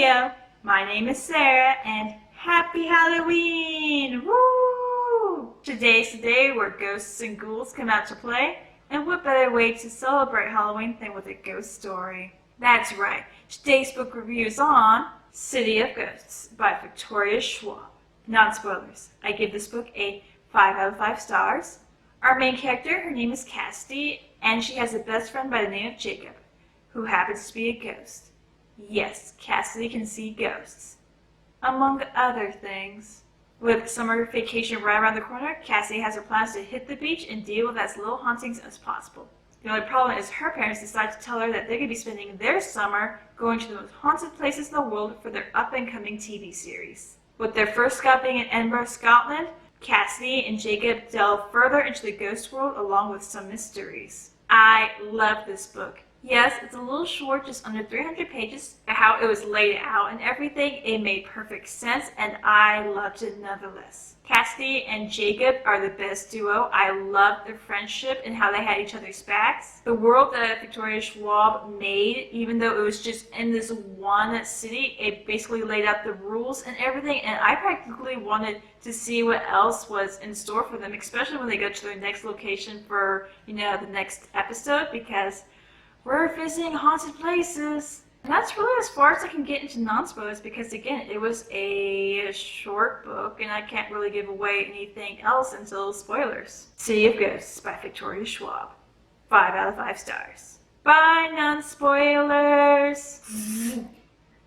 Trio. My name is Sarah, and happy Halloween! Woo! Today's the day where ghosts and ghouls come out to play, and what better way to celebrate Halloween than with a ghost story? That's right, today's book review is on City of Ghosts by Victoria Schwab. Non-spoilers, I give this book a 5 out of 5 stars. Our main character, her name is Cassidy, and she has a best friend by the name of Jacob, who happens to be a ghost. Yes, Cassidy can see ghosts, among other things. With summer vacation right around the corner, Cassidy has her plans to hit the beach and deal with as little hauntings as possible. The only problem is her parents decide to tell her that they're going to be spending their summer going to the most haunted places in the world for their up-and-coming TV series. With their first stop being in Edinburgh, Scotland, Cassidy and Jacob delve further into the ghost world along with some mysteries. I love this book. Yes, it's a little short, just under 300 pages, but how it was laid out and everything, it made perfect sense, and I loved it nonetheless. Cassidy and Jacob are the best duo. I loved their friendship and how they had each other's backs. The world that Victoria Schwab made, even though it was just in this one city, it basically laid out the rules and everything, and I practically wanted to see what else was in store for them, especially when they go to their next location for, the next episode, because we're visiting haunted places. And that's really as far as I can get into non-spoilers because, again, it was a short book and I can't really give away anything else until spoilers. City of Ghosts by Victoria Schwab. 5 out of 5 stars. Bye, non-spoilers!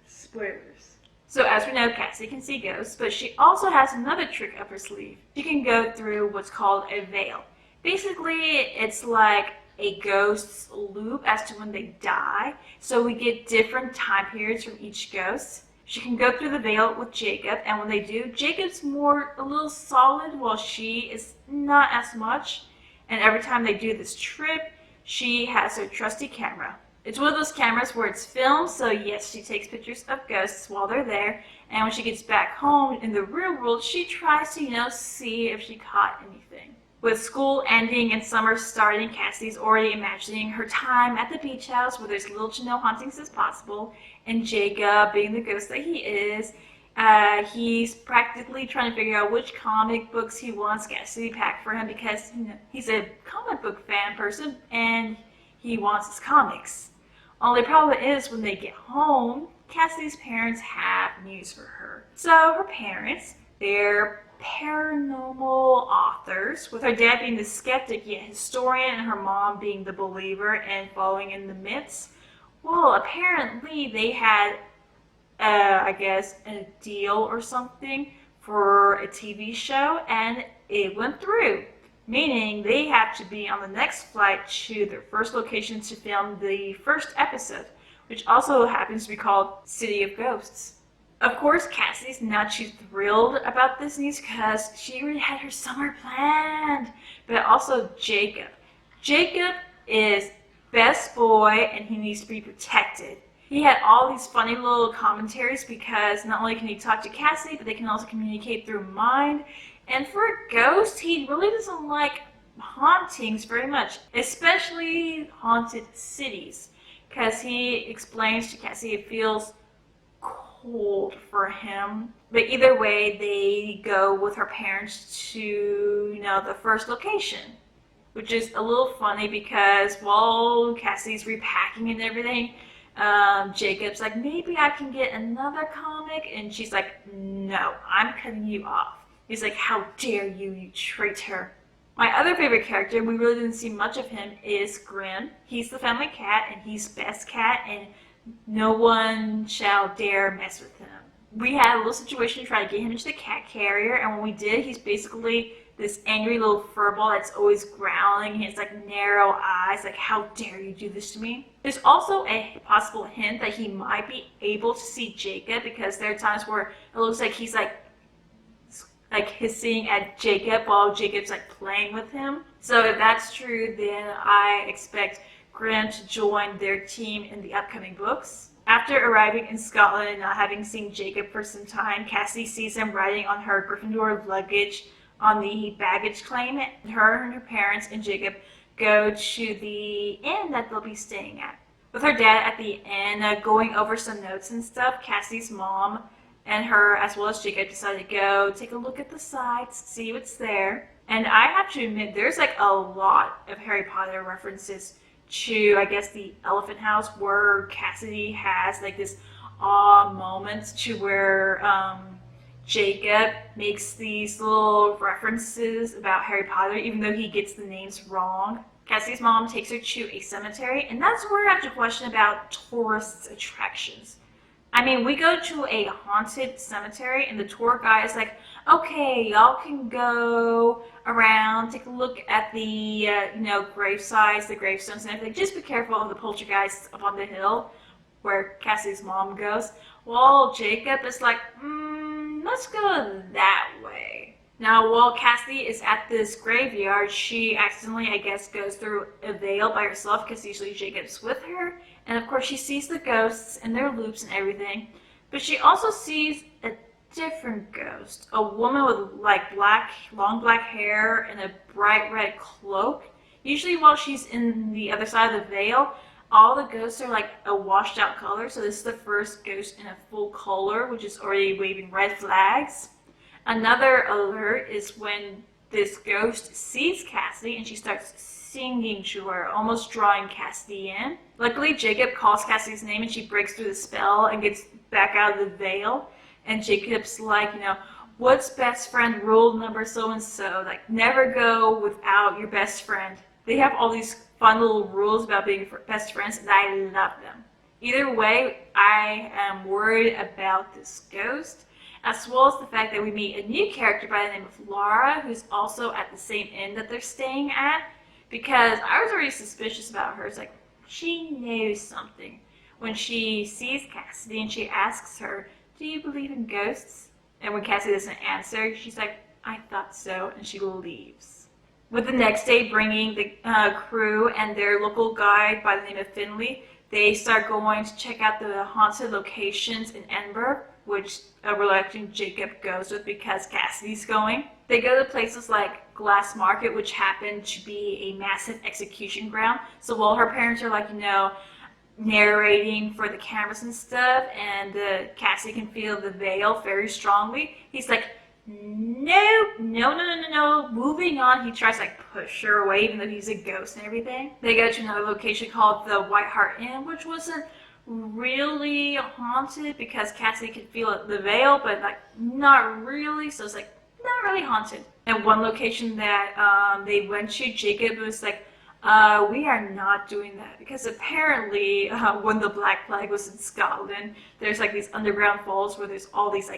Spoilers. So as we know, Cassie can see ghosts, but she also has another trick up her sleeve. She can go through what's called a veil. Basically, it's like a ghost's loop as to when they die, so we get different time periods from each ghost. She can go through the veil with Jacob, and when they do, Jacob's a little solid while she is not as much, and every time they do this trip, she has her trusty camera. It's one of those cameras where it's filmed, so yes, she takes pictures of ghosts while they're there, and when she gets back home in the real world, she tries to, see if she caught anything. With school ending and summer starting, Cassidy's already imagining her time at the beach house where there's little to no hauntings as possible. And Jacob, being the ghost that he is, he's practically trying to figure out which comic books he wants Cassidy to pack for him because he's a comic book fan person and he wants his comics. Only problem is when they get home, Cassidy's parents have news for her. So her parents, they're paranormal authors, with her dad being the skeptic yet historian and her mom being the believer and following in the myths. Well, apparently they had, a deal or something for a TV show and it went through, meaning they have to be on the next flight to their first location to film the first episode, which also happens to be called City of Ghosts. Of course, Cassie's not too thrilled about this news because she already had her summer planned. But also Jacob. Jacob is best boy and he needs to be protected. He had all these funny little commentaries because not only can he talk to Cassie, but they can also communicate through mind. And for a ghost, he really doesn't like hauntings very much, especially haunted cities. Because he explains to Cassie it feels cold for him. But either way, they go with her parents to, the first location. Which is a little funny because while Cassie's repacking and everything, Jacob's like, maybe I can get another comic? And she's like, no, I'm cutting you off. He's like, how dare you, you traitor. My other favorite character, we really didn't see much of him, is Grim. He's the family cat and he's best cat and no one shall dare mess with him. We had a little situation to try to get him into the cat carrier, and when we did, he's basically this angry little furball that's always growling. He has narrow eyes, how dare you do this to me? There's also a possible hint that he might be able to see Jacob because there are times where it looks like he's hissing at Jacob while Jacob's playing with him. So if that's true, then I expect Graham to join their team in the upcoming books. After arriving in Scotland and not having seen Jacob for some time, Cassie sees him riding on her Gryffindor luggage on the baggage claim. Her and her parents and Jacob go to the inn that they'll be staying at. with her dad at the end, going over some notes and stuff. Cassidy's mom and her, as well as Jacob, decided to go take a look at the sites, see what's there. And I have to admit, there's like a lot of Harry Potter references to, I guess, the Elephant House, where Cassidy has like this awe moment to where Jacob makes these little references about Harry Potter, even though he gets the names wrong. Cassidy's mom takes her to a cemetery, and that's where I have to question about tourist attractions. I mean, we go to a haunted cemetery, and the tour guide is like, okay, y'all can go around, take a look at the, grave sites, the gravestones and everything. Just be careful of the poltergeists up on the hill where Cassie's mom goes. Well, Jacob is like, let's go that way. Now, while Cassie is at this graveyard, she accidentally, I guess, goes through a veil by herself because usually Jacob's with her. And of course, she sees the ghosts and their loops and everything. But she also sees a different ghost. A woman with like long black hair and a bright red cloak. Usually while she's in the other side of the veil, all the ghosts are like a washed out color. So this is the first ghost in a full color, which is already waving red flags. Another alert is when this ghost sees Cassie and she starts singing to her, almost drawing Cassie in. Luckily, Jacob calls Cassie's name and she breaks through the spell and gets back out of the veil. And Jacob's like, what's best friend rule number so-and-so? Like, never go without your best friend. They have all these fun little rules about being best friends, and I love them. Either way, I am worried about this ghost, as well as the fact that we meet a new character by the name of Laura, who's also at the same inn that they're staying at, because I was already suspicious about her. It's like, she knows something. When she sees Cassidy and she asks her, do you believe in ghosts? And when Cassidy doesn't answer, she's like, I thought so, and she leaves. With the next day bringing the crew and their local guide by the name of Finley, they start going to check out the haunted locations in Edinburgh, which a reluctant Jacob goes with because Cassidy's going. They go to places like Glass Market, which happened to be a massive execution ground. So while her parents are like, narrating for the cameras and stuff, and Cassie can feel the veil very strongly, he's like, no, moving on. He tries to push her away, even though he's a ghost and everything. They go to another location called the White Hart Inn, which wasn't really haunted because Cassie could feel the veil, but not really, so it's not really haunted. And one location that they went to, Jacob was like, we are not doing that because apparently when the Black Plague was in Scotland, there's these underground falls where there's all these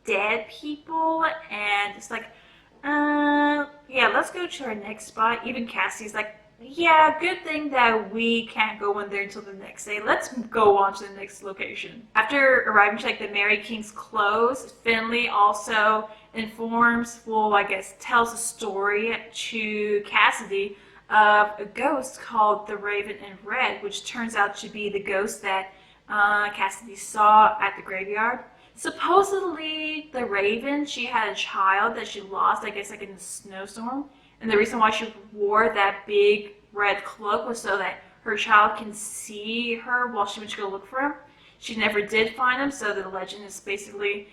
dead people, and it's yeah, let's go to our next spot. Even Cassie's like, yeah, good thing that we can't go in there until the next day. Let's go on to the next location. After arriving to the Mary King's Close, Finley also tells a story to Cassidy of a ghost called the Raven in Red, which turns out to be the ghost that Cassidy saw at the graveyard. Supposedly, the Raven, she had a child that she lost, in a snowstorm. And the reason why she wore that big red cloak was so that her child can see her while she went to go look for him. She never did find him, so the legend is basically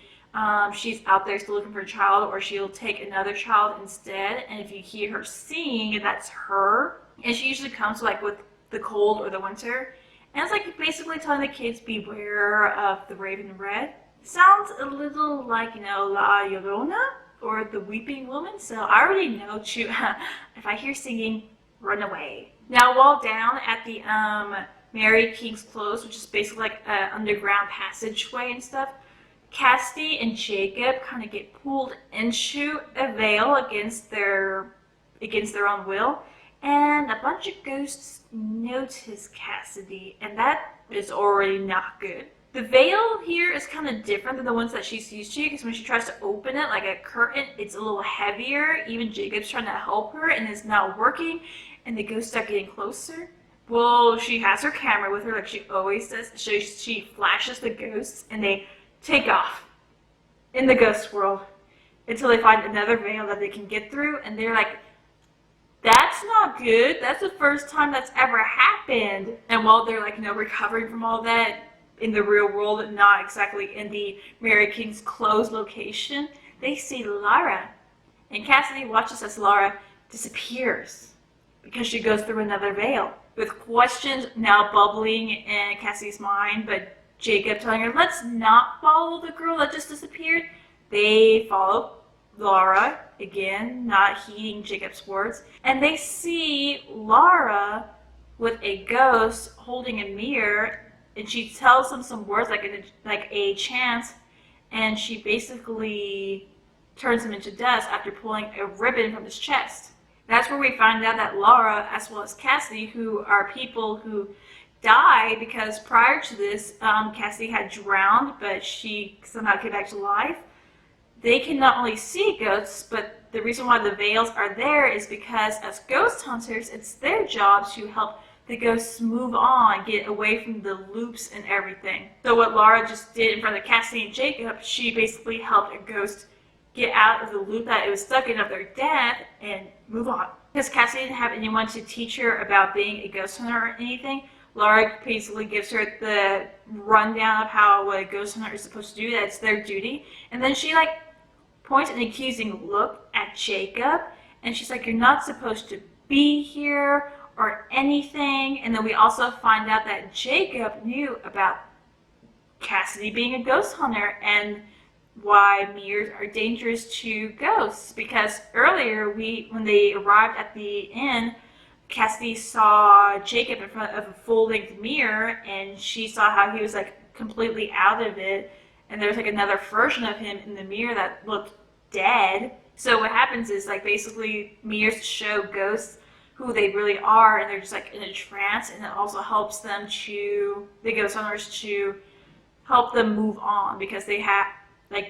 she's out there still looking for a child, or she'll take another child instead. And if you hear her sing, that's her. And she usually comes with the cold or the winter. And it's basically telling the kids beware of the Raven in Red. Sounds a little like, La Llorona or the Weeping Woman. So I already know to, if I hear singing, run away. Now, while down at the Mary King's Close, which is basically an underground passageway and stuff, Cassidy and Jacob kind of get pulled into a veil against their own will, and a bunch of ghosts notice Cassidy, and that is already not good. The veil here is kind of different than the ones that she's used to, because when she tries to open it like a curtain, it's a little heavier. Even Jacob's trying to help her, and it's not working, and the ghosts start getting closer. Well, she has her camera with her like she always does, so she flashes the ghosts, and they take off in the ghost world until they find another veil that they can get through, and they're like, That's not good. That's the first time that's ever happened. And while they're like, recovering from all that in the real world, not exactly in the Mary King's closed location, they see Lara. And Cassidy watches as Lara disappears because she goes through another veil. With questions now bubbling in Cassidy's mind, but Jacob telling her, let's not follow the girl that just disappeared. They follow Lara, again, not heeding Jacob's words, and they see Lara with a ghost holding a mirror, and she tells them some words like a chant, and she basically turns him into dust after pulling a ribbon from his chest. That's where we find out that Lara, as well as Cassidy, who are people who died because prior to this, Cassidy had drowned, but she somehow came back to life. They can not only see ghosts, but the reason why the veils are there is because as ghost hunters, it's their job to help the ghosts move on, get away from the loops and everything. So what Lara just did in front of Cassidy and Jacob, she basically helped a ghost get out of the loop that it was stuck in of their death and move on. Because Cassidy didn't have anyone to teach her about being a ghost hunter or anything, Lara basically gives her the rundown of how a ghost hunter is supposed to do. That's their duty. And then she points an accusing look at Jacob, and she's like, you're not supposed to be here or anything. And then we also find out that Jacob knew about Cassidy being a ghost hunter and why mirrors are dangerous to ghosts, because earlier when they arrived at the inn, Cassidy saw Jacob in front of a full-length mirror, and she saw how he was completely out of it, and there's another version of him in the mirror that looked dead. So what happens is basically mirrors show ghosts who they really are, and they're just in a trance, and it also helps them the ghost hunters to help them move on, because they have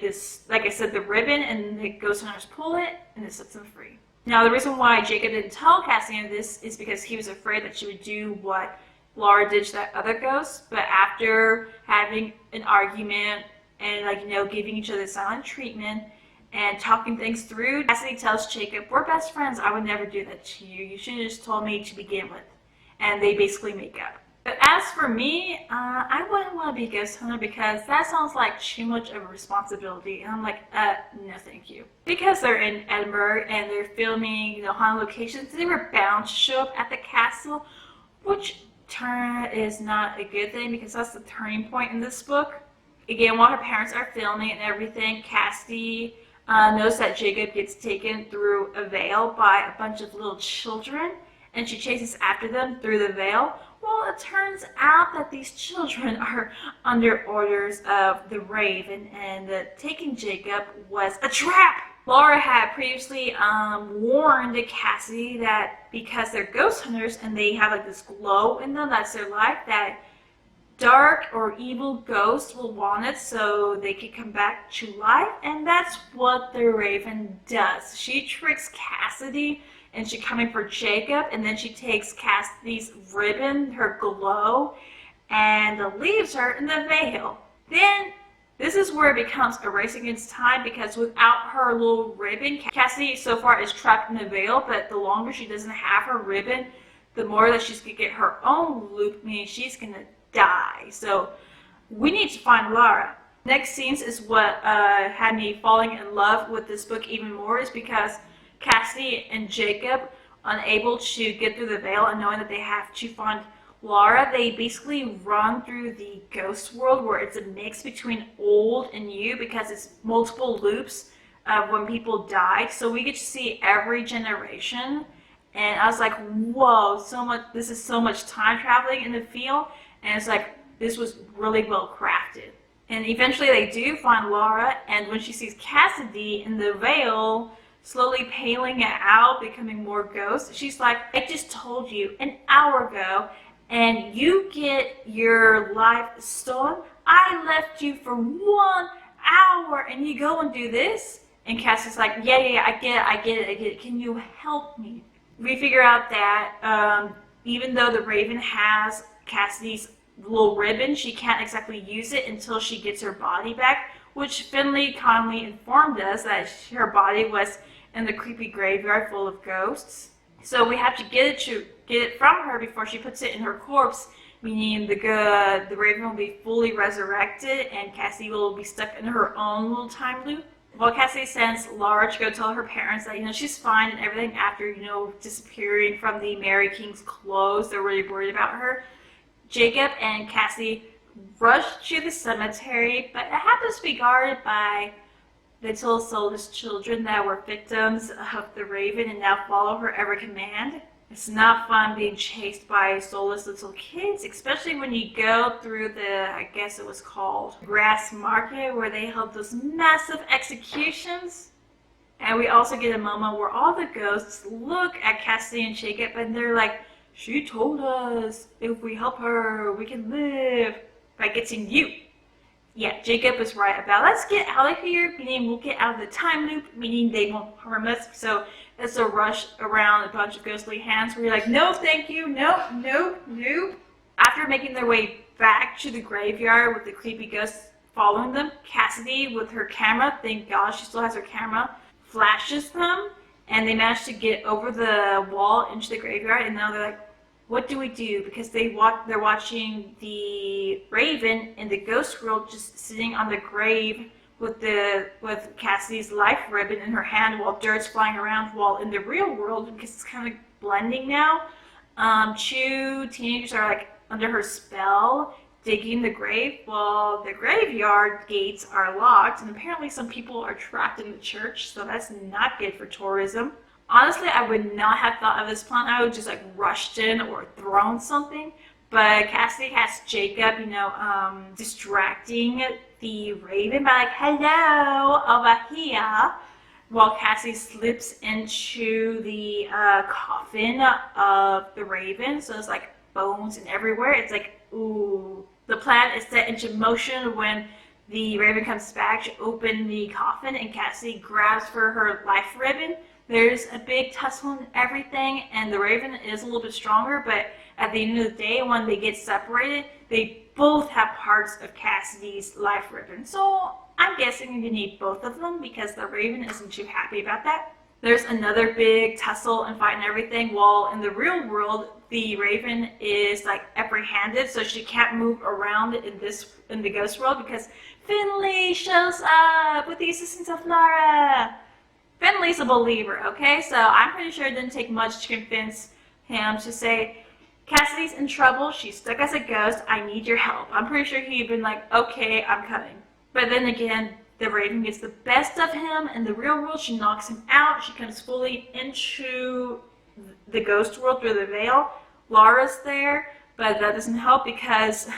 this, like I said, the ribbon, and the ghost hunters pull it and it sets them free. Now the reason why Jacob didn't tell Cassidy this is because he was afraid that she would do what Lara did to that other ghost, but after having an argument and giving each other silent treatment and talking things through, Cassidy tells Jacob, we're best friends, I would never do that to you. You should have just told me to begin with. And they basically make up. But as for me, I wouldn't want to be a ghost hunter because that sounds like too much of a responsibility. And I'm like, no thank you. Because they're in Edinburgh and they're filming, haunted locations, they were bound to show up at the castle, which is not a good thing because that's the turning point in this book. Again, while her parents are filming and everything, Cassidy knows that Jacob gets taken through a veil by a bunch of little children, and she chases after them through the veil. Well, it turns out that these children are under orders of the Raven, and that taking Jacob was a trap. Lara had previously warned Cassidy that because they're ghost hunters and they have this glow in them, that's their life, that dark or evil ghosts will want it so they can come back to life, and that's what the Raven does. She tricks Cassidy and she's coming for Jacob, and then she takes Cassidy's ribbon, her glow, and leaves her in the veil. Then this is where it becomes a race against time, because without her little ribbon, Cassidy so far is trapped in the veil, but the longer she doesn't have her ribbon, the more that she's going to get her own loop, meaning she's going to die. So we need to find Lara. Next scenes is what had me falling in love with this book even more, is because Cassidy and Jacob, unable to get through the veil and knowing that they have to find Lara, they basically run through the ghost world where it's a mix between old and new, because it's multiple loops of when people died. So we get to see every generation, and I was like, whoa, this is so much time traveling in the field, and it's this was really well crafted. And eventually they do find Lara, and when she sees Cassidy in the veil, slowly paling it out, becoming more ghosts, she's like, I just told you an hour ago, and you get your life stolen. I left you for 1 hour, and you go and do this? And Cassie's like, yeah, I get it. Can you help me? We figure out that even though the Raven has Cassidy's little ribbon, she can't exactly use it until she gets her body back, which Finley kindly informed us that her body was in the creepy graveyard full of ghosts. So we have to get it from her before she puts it in her corpse, meaning the Raven will be fully resurrected and Cassie will be stuck in her own little time loop. Well, Cassie sends Laura to go tell her parents that, she's fine and everything after, disappearing from the Mary King's clothes. They're really worried about her. Jacob and Cassie rush to the cemetery, but it happens to be guarded by little soulless children that were victims of the Raven and now follow her every command. It's not fun being chased by soulless little kids, especially when you go through I guess it was called Grass Market, where they held those massive executions. And we also get a moment where all the ghosts look at Cassie and Jacob and they're like, she told us if we help her, we can live by getting you. Yeah, Jacob is right about let's get out of here, meaning we'll get out of the time loop, meaning they won't harm us. So it's a rush around a bunch of ghostly hands where you're like, no, thank you, nope, nope, nope. After making their way back to the graveyard with the creepy ghosts following them, Cassidy with her camera, thank God she still has her camera, flashes them, and they manage to get over the wall into the graveyard, and now they're like, what do we do? Because they're watching the Raven in the ghost world just sitting on the grave with Cassidy's life ribbon in her hand while dirt's flying around, while in the real world, because it's kind of blending now, 2 teenagers are like under her spell, digging the grave while the graveyard gates are locked, and apparently some people are trapped in the church, so that's not good for tourism. Honestly, I would not have thought of this plan. I would just like rushed in or thrown something. But Cassidy has Jacob, distracting the Raven by like, hello, over here. While Cassie slips into the coffin of the Raven. So it's like bones and everywhere. It's like, ooh. The plan is set into motion when the Raven comes back to open the coffin and Cassie grabs for her life ribbon. There's a big tussle and everything, and the Raven is a little bit stronger, but at the end of the day, when they get separated, they both have parts of Cassidy's life ribbon. So I'm guessing you need both of them because the Raven isn't too happy about that. There's another big tussle and fight and everything, while in the real world, the Raven is like apprehended, so she can't move around in the ghost world because Finley shows up with the assistance of Laura. Finley's a believer, okay? So I'm pretty sure it didn't take much to convince him to say, Cassidy's in trouble, she's stuck as a ghost, I need your help. I'm pretty sure he'd been like, okay, I'm coming. But then again, the Raven gets the best of him. In the real world, she knocks him out. She comes fully into the ghost world through the veil. Laura's there, but that doesn't help because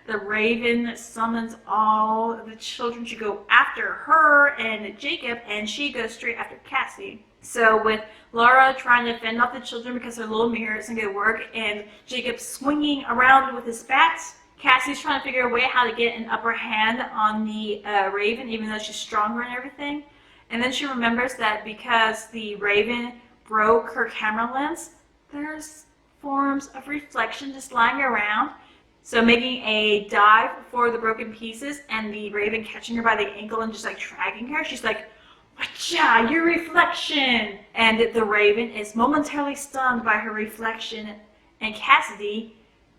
the Raven summons all the children to go after her and Jacob, and she goes straight after Cassie. So with Laura trying to fend off the children because her little mirror isn't going to work, and Jacob swinging around with his bats, Cassie's trying to figure a way how to get an upper hand on the Raven, even though she's stronger and everything. And then she remembers that because the Raven broke her camera lens, there's forms of reflection just lying around. So making a dive for the broken pieces and the Raven catching her by the ankle and just like dragging her, she's like, "Whatcha, your reflection!" And the Raven is momentarily stunned by her reflection, and Cassidy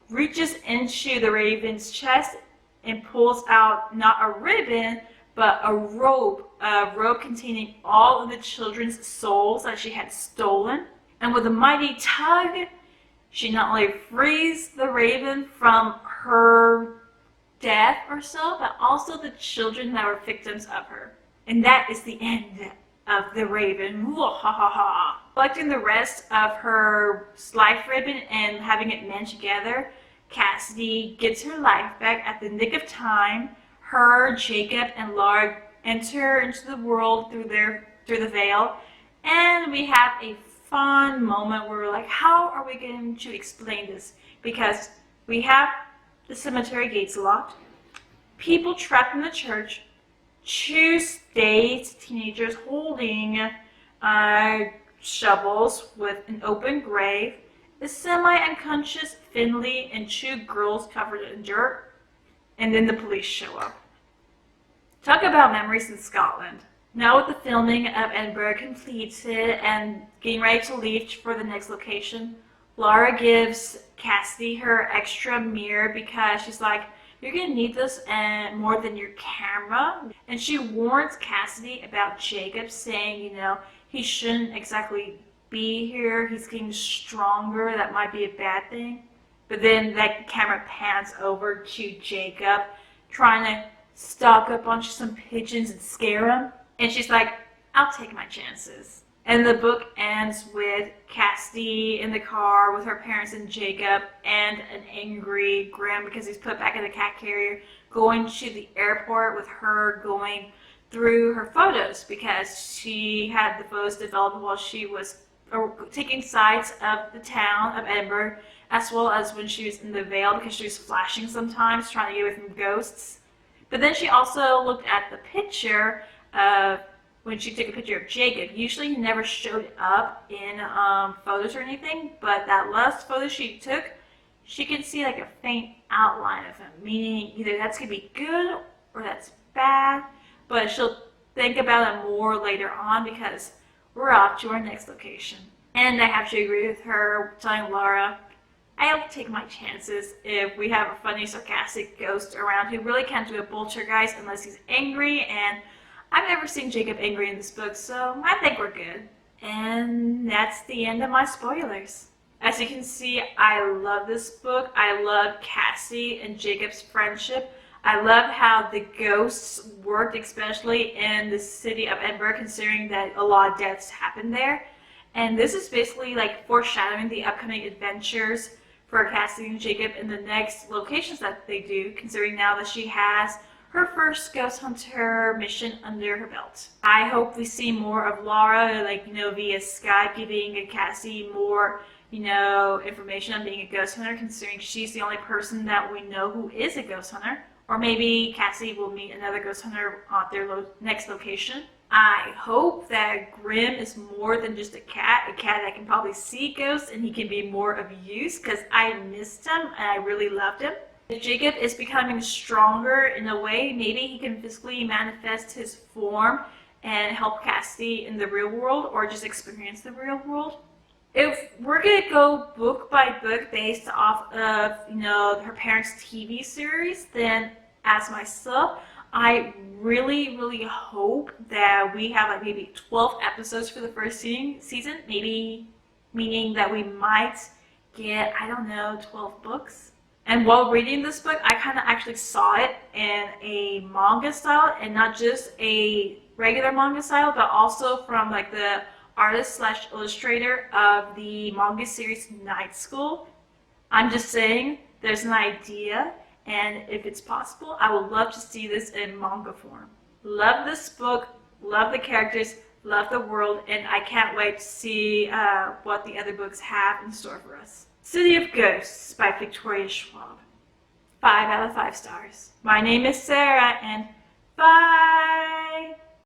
reaches into the Raven's chest and pulls out not a ribbon, but a rope containing all of the children's souls that she had stolen. And with a mighty tug, she not only frees the Raven from her death or so, but also the children that were victims of her. And that is the end of the Raven. Collecting the rest of her life ribbon and having it mend together, Cassidy gets her life back at the nick of time. Her, Jacob, and Laura enter into the world through the veil, and we have a fun moment where we're like, how are we going to explain this? Because we have the cemetery gates locked, people trapped in the church, 2 state teenagers holding shovels with an open grave, a semi-unconscious Finley, and 2 girls covered in dirt, and then the police show up. Talk about memories in Scotland. Now with the filming of Edinburgh completed and getting ready to leave for the next location, Laura gives Cassidy her extra mirror because she's like, you're going to need this and more than your camera. And she warns Cassidy about Jacob, saying, he shouldn't exactly be here. He's getting stronger. That might be a bad thing. But then that camera pans over to Jacob, trying to stalk up on some pigeons and scare him. And she's like, I'll take my chances. And the book ends with Cassidy in the car with her parents and Jacob, and an angry Grim because he's put back in the cat carrier, going to the airport with her going through her photos because she had the photos developed while she was taking sights of the town of Edinburgh, as well as when she was in the Vale because she was flashing sometimes, trying to get away from ghosts. But then she also looked at the picture of when she took a picture of Jacob. Usually he never showed up in photos or anything, but that last photo she took, she could see like a faint outline of him, meaning either that's going to be good or that's bad, but she'll think about it more later on because we're off to our next location. And I have to agree with her, telling Laura, I'll take my chances if we have a funny, sarcastic ghost around who really can't do a poltergeist unless he's angry, and I've never seen Jacob angry in this book, so I think we're good. And that's the end of my spoilers. As you can see, I love this book. I love Cassie and Jacob's friendship. I love how the ghosts worked, especially in the city of Edinburgh, considering that a lot of deaths happened there. And this is basically like foreshadowing the upcoming adventures for Cassie and Jacob in the next locations that they do, considering now that she has her first ghost hunter mission under her belt. I hope we see more of Laura, via Skype, giving Cassie more, information on being a ghost hunter, considering she's the only person that we know who is a ghost hunter. Or maybe Cassie will meet another ghost hunter at their next location. I hope that Grim is more than just a cat that can probably see ghosts, and he can be more of use, because I missed him and I really loved him. If Jacob is becoming stronger in a way, maybe he can physically manifest his form and help Cassidy in the real world, or just experience the real world. If we're going to go book by book based off of, her parents' TV series, then as myself, I really, really hope that we have maybe 12 episodes for the first season, maybe meaning that we might get, 12 books. And while reading this book, I kind of actually saw it in a manga style, and not just a regular manga style, but also from the artist/illustrator of the manga series Night School. I'm just saying, there's an idea, and if it's possible, I would love to see this in manga form. Love this book, love the characters, love the world, and I can't wait to see what the other books have in store for us. City of Ghosts by Victoria Schwab. 5 out of 5 stars. My name is Sarah, and bye!